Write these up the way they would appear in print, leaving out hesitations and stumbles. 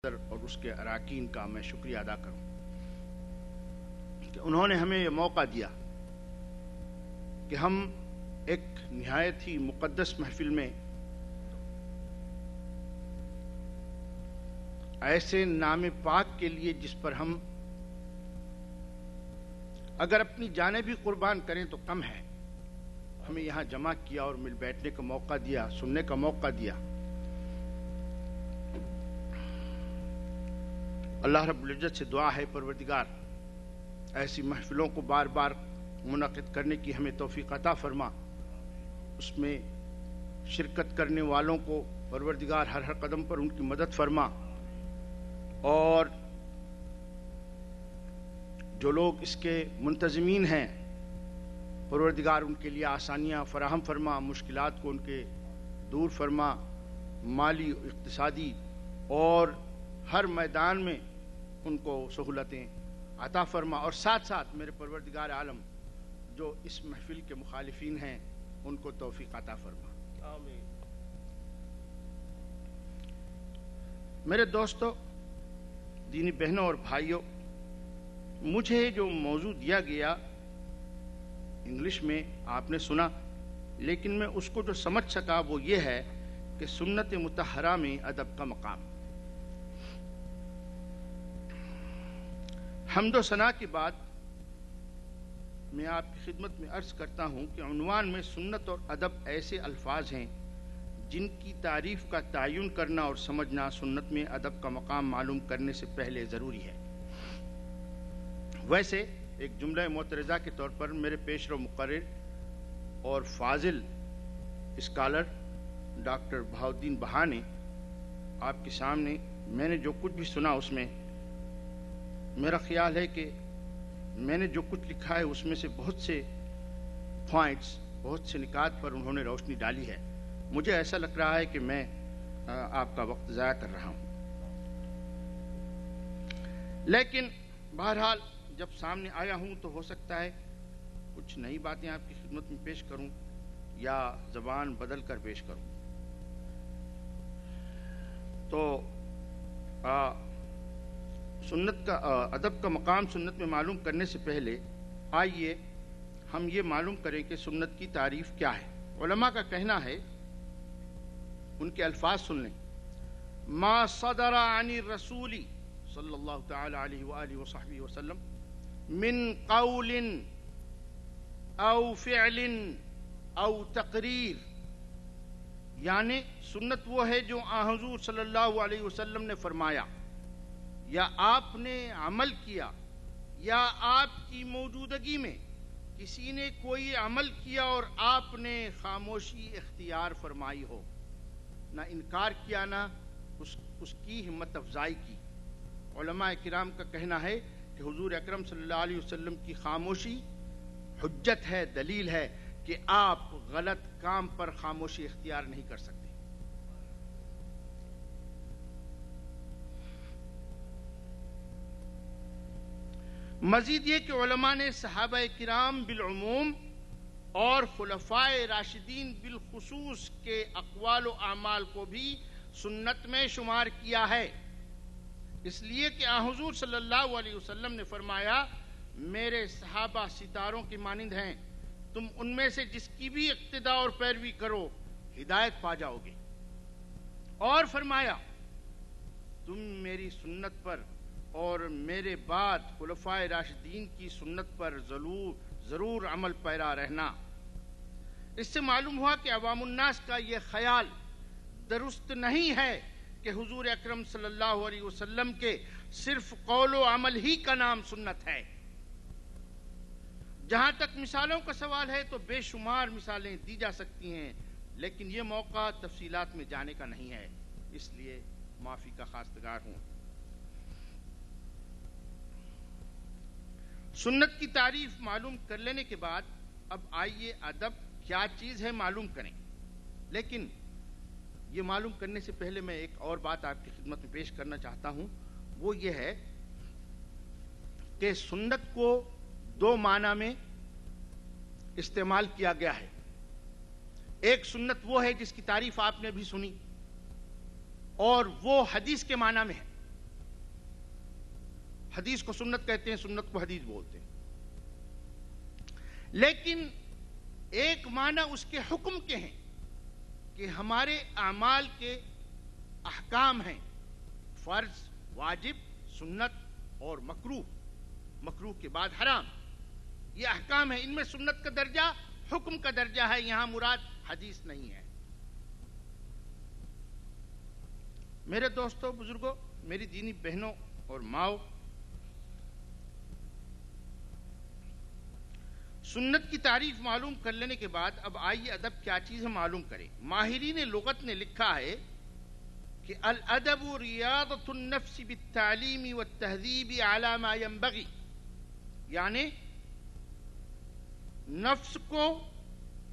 اور اس کے اراکین کا میں شکریہ ادا کروں کہ انہوں نے ہمیں یہ موقع دیا کہ ہم ایک نہایت ہی مقدس محفل میں ایسے نام پاک کے لیے جس پر ہم اگر اپنی جانیں بھی قربان کریں تو کم ہے، ہمیں یہاں جمع کیا اور مل بیٹھنے کا موقع دیا، سننے کا موقع دیا۔ اللہ رب العزت سے دعا ہے پروردگار ایسی محفلوں کو بار بار منعقد کرنے کی ہمیں توفیق عطا فرما، اس میں شرکت کرنے والوں کو پروردگار ہر قدم پر ان کی مدد فرما، اور جو لوگ اس کے منتظمین ہیں پروردگار ان کے لیے آسانیاں فراہم فرما، مشکلات کو ان کے دور فرما، مالی اقتصادی اور ہر میدان میں ان کو سہولتیں عطا فرما، اور ساتھ ساتھ میرے پروردگار عالم جو اس محفل کے مخالفین ہیں ان کو توفیق عطا فرما۔ آمین۔ میرے دوستو، دینی بہنوں اور بھائیوں، مجھے جو موضوع دیا گیا انگلش میں آپ نے سنا، لیکن میں اس کو جو سمجھ سکا وہ یہ ہے کہ سنت مطہرہ میں ادب کا مقام۔ حمد و ثنا کے بعد میں آپ کی خدمت میں عرض کرتا ہوں کہ عنوان میں سنت اور ادب ایسے الفاظ ہیں جن کی تعریف کا تعین کرنا اور سمجھنا سنت میں ادب کا مقام معلوم کرنے سے پہلے ضروری ہے۔ ویسے ایک جملہ معترضہ کے طور پر میرے پیش رو مقرر اور فاضل اسکالر ڈاکٹر بہاؤالدین بہا نے آپ کے سامنے میں نے جو کچھ بھی سنا اس میں میرا خیال ہے کہ میں نے جو کچھ لکھا ہے اس میں سے بہت سے پوائنٹس، بہت سے نکات پر انہوں نے روشنی ڈالی ہے۔ مجھے ایسا لگ رہا ہے کہ میں آپ کا وقت ضائع کر رہا ہوں، لیکن بہرحال جب سامنے آیا ہوں تو ہو سکتا ہے کچھ نئی باتیں آپ کی خدمت میں پیش کروں یا زبان بدل کر پیش کروں۔ تو سنت کا ادب کا مقام سنت میں معلوم کرنے سے پہلے آئیے ہم یہ معلوم کریں کہ سنت کی تعریف کیا ہے۔ علماء کا کہنا ہے، ان کے الفاظ سن لیں، ما صدر عن الرسول صلی اللہ تعالی علیہ وآلہ وصحبہ وسلم من قول او فعل او تقریر، یعنی سنت وہ ہے جو حضور صلی اللہ علیہ وسلم نے فرمایا یا آپ نے عمل کیا یا آپ کی موجودگی میں کسی نے کوئی عمل کیا اور آپ نے خاموشی اختیار فرمائی ہو، نہ انکار کیا نہ اس کی ہمت افزائی کی۔ علماء کرام کا کہنا ہے کہ حضور اکرم صلی اللہ علیہ وسلم کی خاموشی حجت ہے، دلیل ہے کہ آپ غلط کام پر خاموشی اختیار نہیں کر سکتے۔ مزید یہ کہ علماء نے صحابہ کرام بالعموم اور خلفائے راشدین بالخصوص کے اقوال و اعمال کو بھی سنت میں شمار کیا ہے، اس لیے کہ حضور صلی اللہ علیہ وسلم نے فرمایا، میرے صحابہ ستاروں کی مانند ہیں، تم ان میں سے جس کی بھی اقتداء اور پیروی کرو ہدایت پا جاؤ گے، اور فرمایا تم میری سنت پر اور میرے بعد خلفائے راشدین کی سنت پر ضرور عمل پیرا رہنا۔ اس سے معلوم ہوا کہ عوام الناس کا یہ خیال درست نہیں ہے کہ حضور اکرم صلی اللہ علیہ وسلم کے صرف قول و عمل ہی کا نام سنت ہے۔ جہاں تک مثالوں کا سوال ہے تو بے شمار مثالیں دی جا سکتی ہیں، لیکن یہ موقع تفصیلات میں جانے کا نہیں ہے، اس لیے معافی کا خواستگار ہوں۔ سنت کی تعریف معلوم کر لینے کے بعد اب آئیے ادب کیا چیز ہے معلوم کریں، لیکن یہ معلوم کرنے سے پہلے میں ایک اور بات آپ کی خدمت میں پیش کرنا چاہتا ہوں، وہ یہ ہے کہ سنت کو دو معنی میں استعمال کیا گیا ہے۔ ایک سنت وہ ہے جس کی تعریف آپ نے بھی سنی اور وہ حدیث کے معنی میں ہے، حدیث کو سنت کہتے ہیں، سنت کو حدیث بولتے ہیں، لیکن ایک معنی اس کے حکم کے ہیں کہ ہمارے اعمال کے احکام ہیں، فرض، واجب، سنت اور مکروہ، مکروہ کے بعد حرام، یہ احکام ہیں، ان میں سنت کا درجہ حکم کا درجہ ہے، یہاں مراد حدیث نہیں ہے۔ میرے دوستوں، بزرگوں، میری دینی بہنوں اور ماؤں، سنت کی تعریف معلوم کر لینے کے بعد اب آئیے ادب کیا چیز ہے معلوم کریں۔ ماہرین لغت نے لکھا ہے کہ الادب ریاضۃ النفس بالتعلیم والتہذیب علی ما ينبغی، یعنی نفس کو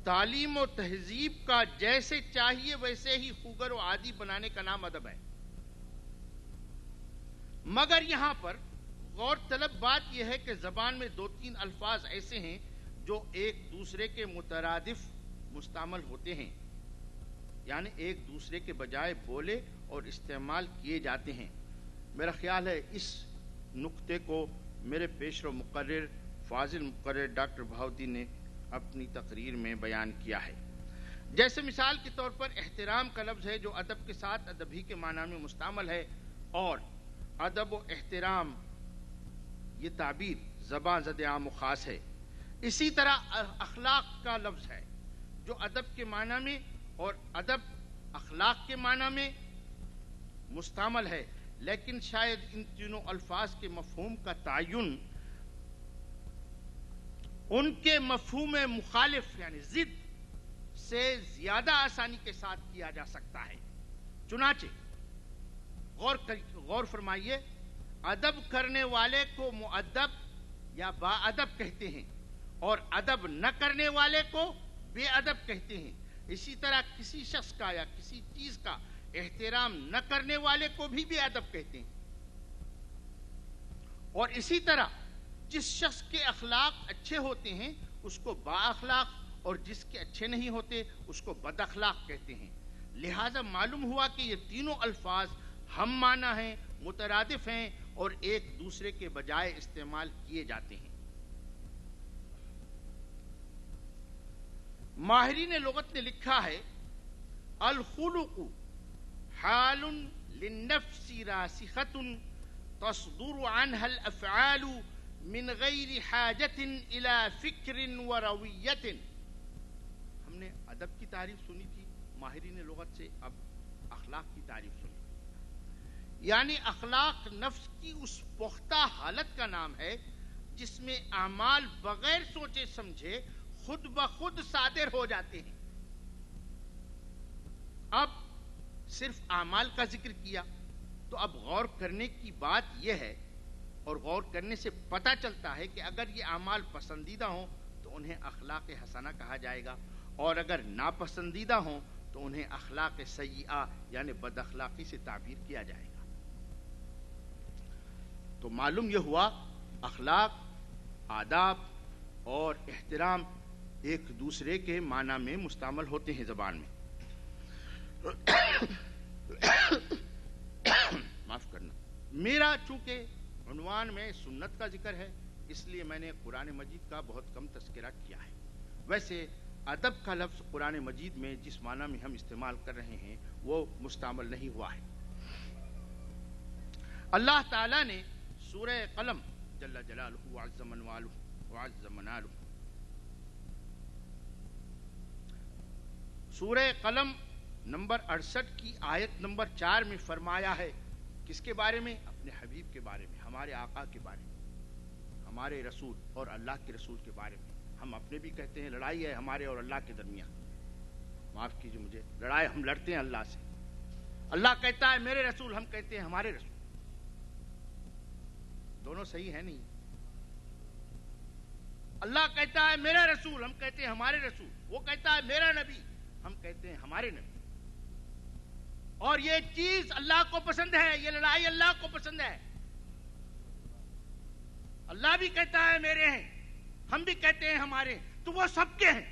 تعلیم و تہذیب کا جیسے چاہیے ویسے ہی خوگر و عادی بنانے کا نام ادب ہے۔ مگر یہاں پر غور طلب بات یہ ہے کہ زبان میں دو تین الفاظ ایسے ہیں جو ایک دوسرے کے مترادف مستعمل ہوتے ہیں، یعنی ایک دوسرے کے بجائے بولے اور استعمال کیے جاتے ہیں۔ میرا خیال ہے اس نقطے کو میرے پیشرو مقرر فاضل مقرر ڈاکٹر بہاؤالدین نے اپنی تقریر میں بیان کیا ہے۔ جیسے مثال کے طور پر احترام کا لفظ ہے جو ادب کے ساتھ ادبی کے معنی میں مستعمل ہے، اور ادب و احترام یہ تعبیر زبان زد عام و خاص ہے۔ اسی طرح اخلاق کا لفظ ہے جو ادب کے معنی میں اور ادب اخلاق کے معنی میں مستعمل ہے، لیکن شاید ان تینوں الفاظ کے مفہوم کا تعین ان کے مفہوم مخالف یعنی ضد سے زیادہ آسانی کے ساتھ کیا جا سکتا ہے۔ چنانچہ غور فرمائیے، ادب کرنے والے کو مؤدب یا با ادب کہتے ہیں اور ادب نہ کرنے والے کو بے ادب کہتے ہیں۔ اسی طرح کسی شخص کا یا کسی چیز کا احترام نہ کرنے والے کو بھی بے ادب کہتے ہیں، اور اسی طرح جس شخص کے اخلاق اچھے ہوتے ہیں اس کو با اخلاق، اور جس کے اچھے نہیں ہوتے اس کو بد اخلاق کہتے ہیں۔ لہذا معلوم ہوا کہ یہ تینوں الفاظ ہم معنی ہیں، مترادف ہیں اور ایک دوسرے کے بجائے استعمال کیے جاتے ہیں۔ ماہرین لغت نے لکھا ہے الخلق حال للنفس راسخۃ تصدر عنها الافعال من غیر حاجت الى فکر و رویت۔ ہم نے ادب کی تعریف سنی تھی ماہرین لغت سے، اب اخلاق کی تعریف سنی، یعنی اخلاق نفس کی اس پختہ حالت کا نام ہے جس میں اعمال بغیر سوچے سمجھے خود بخود صادر ہو جاتے ہیں۔ اب صرف اعمال کا ذکر کیا تو اب غور کرنے کی بات یہ ہے، اور غور کرنے سے پتہ چلتا ہے کہ اگر یہ اعمال پسندیدہ ہوں تو انہیں اخلاق حسنہ کہا جائے گا، اور اگر ناپسندیدہ ہوں تو انہیں اخلاق سیئہ یعنی بد اخلاقی سے تعبیر کیا جائے گا۔ تو معلوم یہ ہوا اخلاق، آداب اور احترام ایک دوسرے کے معنی میں مستعمل ہوتے ہیں زبان میں۔ معاف کرنا، میرا چونکہ عنوان میں سنت کا ذکر ہے اس لیے میں نے قرآن مجید کا بہت کم تذکرہ کیا ہے۔ ویسے ادب کا لفظ قرآن مجید میں جس معنی میں ہم استعمال کر رہے ہیں وہ مستعمل نہیں ہوا ہے۔ اللہ تعالیٰ نے سورہ قلم جل جلالہ وعز منوالہ وعز منالہ، سورہ قلم نمبر 68 کی آیت نمبر 4 میں فرمایا ہے، کس کے بارے میں؟ اپنے حبیب کے بارے میں، ہمارے آقا کے بارے میں، ہمارے رسول اور اللہ کے رسول کے بارے میں۔ ہم اپنے بھی کہتے ہیں لڑائی ہے ہمارے اور اللہ کے درمیان، معاف کیجیے مجھے، لڑائی ہم لڑتے ہیں اللہ سے۔ اللہ کہتا ہے میرے رسول، ہم کہتے ہیں ہمارے رسول، دونوں صحیح ہے نہیں۔ اللہ کہتا ہے میرا رسول، ہم کہتے ہیں ہمارے رسول، وہ کہتا ہے میرا نبی، ہم کہتے ہیں ہمارے نبی۔ اور یہ چیز اللہ کو پسند ہے، یہ لڑائی اللہ کو پسند ہے۔ اللہ بھی کہتا ہے میرے ہیں، ہم بھی کہتے ہیں ہمارے، تو وہ سب کے ہیں۔